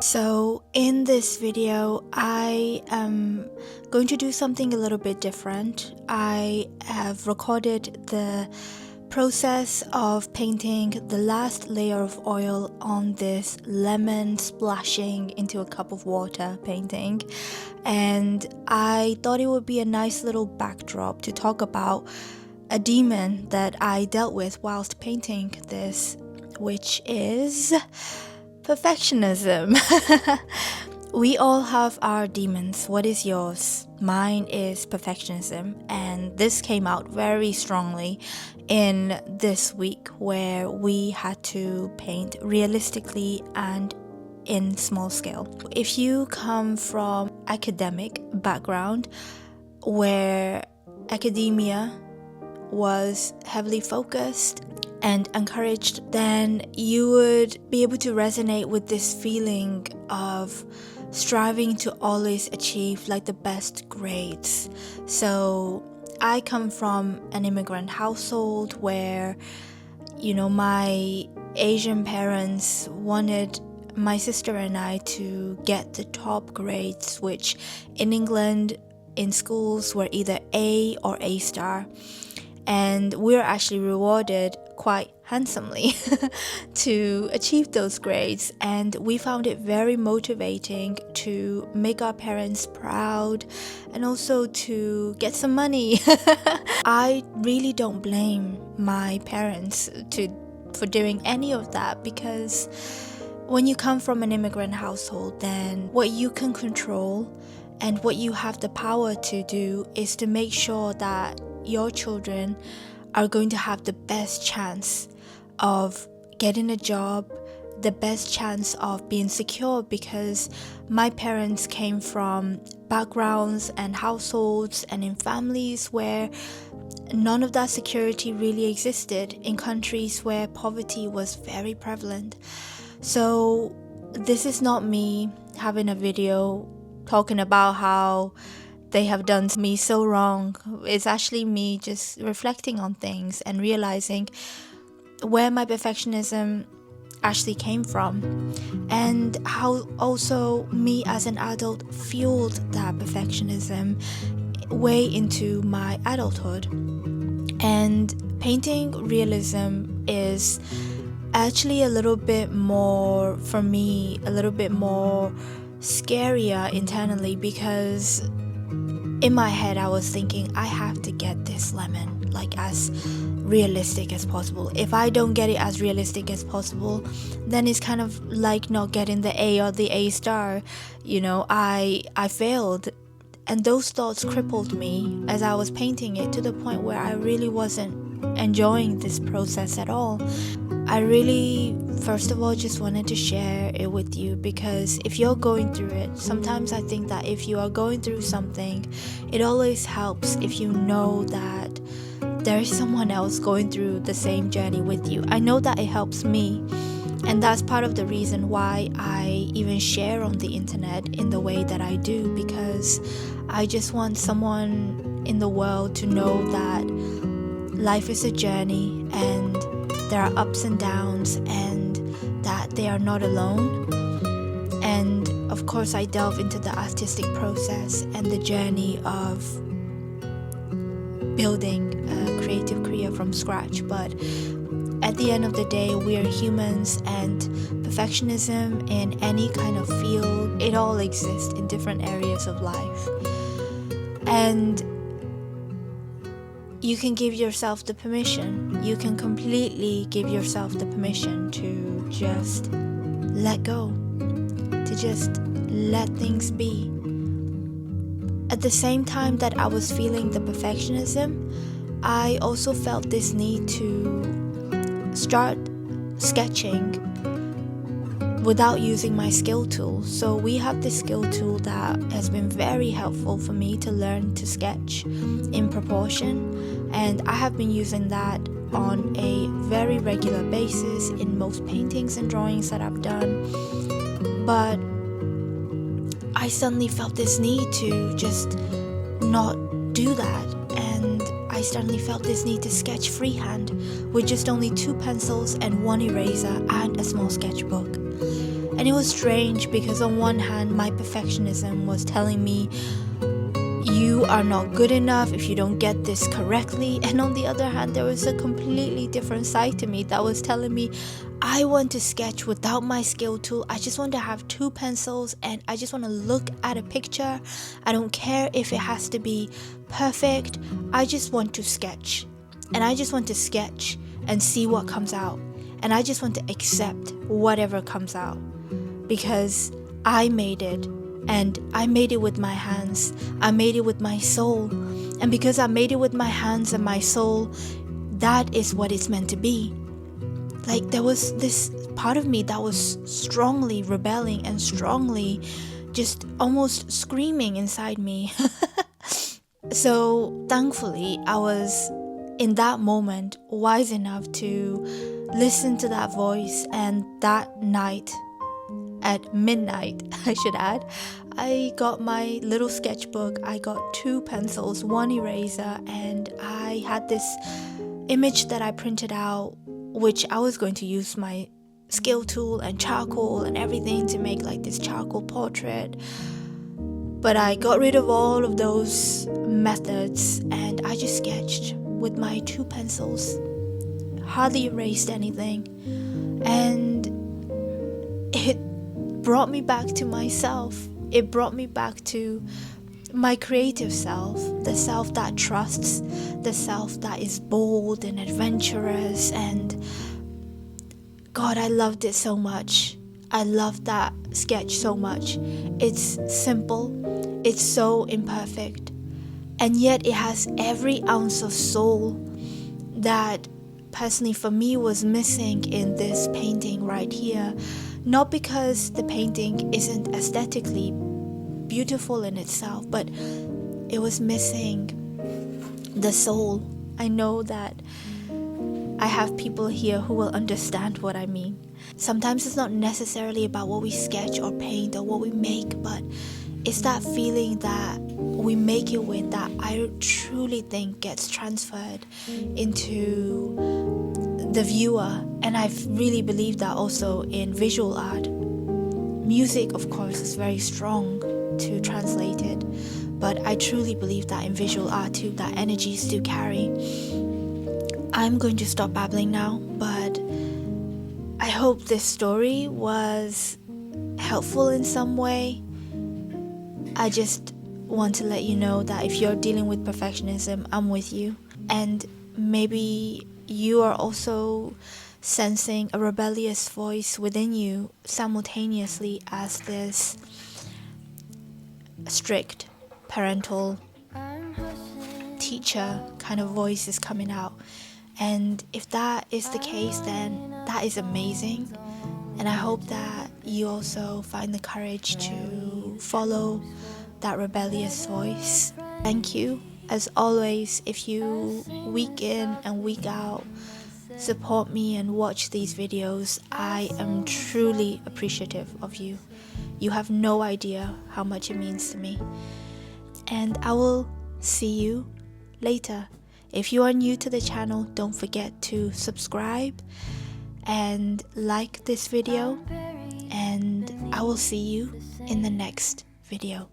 So in this video, I am going to do something a little bit different. I have recorded the process of painting the last layer of oil on this lemon splashing into a cup of water painting, and I thought it would be a nice little backdrop to talk about a demon that I dealt with whilst painting this, which is perfectionism. We all have our demons. What is yours? Mine is perfectionism, and this came out very strongly in this week where we had to paint realistically and in small scale. If you come from academic background where academia was heavily focused and encouraged, then you would be able to resonate with this feeling of striving to always achieve like the best grades. So I come from an immigrant household where, my Asian parents wanted my sister and I to get the top grades, which in England in schools were either A or A star. And we're actually rewarded quite handsomely to achieve those grades, and we found it very motivating to make our parents proud and also to get some money. I really don't blame my parents for doing any of that, because when you come from an immigrant household, then what you can control and what you have the power to do is to make sure that your children are going to have the best chance of getting a job, the best chance of being secure, because my parents came from backgrounds and households and in families where none of that security really existed, in countries where poverty was very prevalent. So this is not me having a video talking about how they have done me so wrong. It's actually me just reflecting on things and realizing where my perfectionism actually came from, and how also me as an adult fueled that perfectionism way into my adulthood. And painting realism is actually a little bit more, for me, a little bit more scarier internally, because in my head I was thinking I have to get this lemon like as realistic as possible. If I don't get it as realistic as possible, then it's kind of like not getting the A or the A star. I failed, and those thoughts crippled me as I was painting it, to the point where I really wasn't enjoying this process at all. I really, first of all, just wanted to share it with you, because if you're going through it, sometimes I think that if you are going through something, it always helps if you know that there is someone else going through the same journey with you. I know that it helps me, and that's part of the reason why I even share on the internet in the way that I do, because I just want someone in the world to know that life is a journey, and there are ups and downs, and that they are not alone. And of course I delve into the artistic process and the journey of building a creative career from scratch. But at the end of the day, we are humans, and perfectionism in any kind of field, it all exists in different areas of life. And you can give yourself the permission, you can completely give yourself the permission to just let go, to just let things be. At the same time that I was feeling the perfectionism, I also felt this need to start sketching without using my skill tool. So we have this skill tool that has been very helpful for me to learn to sketch in proportion, and I have been using that on a very regular basis in most paintings and drawings that I've done. But I suddenly felt this need to just not do that, and I suddenly felt this need to sketch freehand with just only 2 pencils and 1 eraser and a small sketchbook. And it was strange because on one hand, my perfectionism was telling me, you are not good enough if you don't get this correctly. And on the other hand, there was a completely different side to me that was telling me, I want to sketch without my skill tool. I just want to have 2 pencils and I just want to look at a picture. I don't care if it has to be perfect. I just want to sketch. And I just want to sketch and see what comes out. And I just want to accept whatever comes out. Because I made it. And I made it with my hands. I made it with my soul. And because I made it with my hands and my soul, that is what it's meant to be. Like, there was this part of me that was strongly rebelling and strongly just almost screaming inside me. So thankfully, I was in that moment wise enough to listen to that voice. And that night, at midnight, I should add, I got my little sketchbook. I got 2 pencils, 1 eraser, and I had this image that I printed out, which I was going to use my skill tool and charcoal and everything to make like this charcoal portrait. But I got rid of all of those methods and I just sketched with my 2 pencils. Hardly erased anything. And it brought me back to myself. It brought me back to my creative self, the self that trusts, the self that is bold and adventurous. And God, I loved it so much. I loved that sketch so much. It's simple, it's so imperfect, and yet it has every ounce of soul that personally for me was missing in this painting right here. Not because the painting isn't aesthetically beautiful in itself, but it was missing the soul. I know that I have people here who will understand what I mean. Sometimes it's not necessarily about what we sketch or paint or what we make, but it's that feeling that we make it with that I truly think gets transferred into the viewer. And I really believe that also in visual art. Music, of course, is very strong to translate it, but I truly believe that in visual art too, that energies do carry. I'm going to stop babbling now, but I hope this story was helpful in some way. I just want to let you know that if you're dealing with perfectionism, I'm with you. And maybe you are also sensing a rebellious voice within you simultaneously as this strict parental teacher kind of voice is coming out. And if that is the case, then that is amazing. And I hope that you also find the courage to follow that rebellious voice. Thank you. As always, if you week in and week out support me and watch these videos, I am truly appreciative of you. You have no idea how much it means to me. And I will see you later. If you are new to the channel, don't forget to subscribe and like this video, and I will see you in the next video.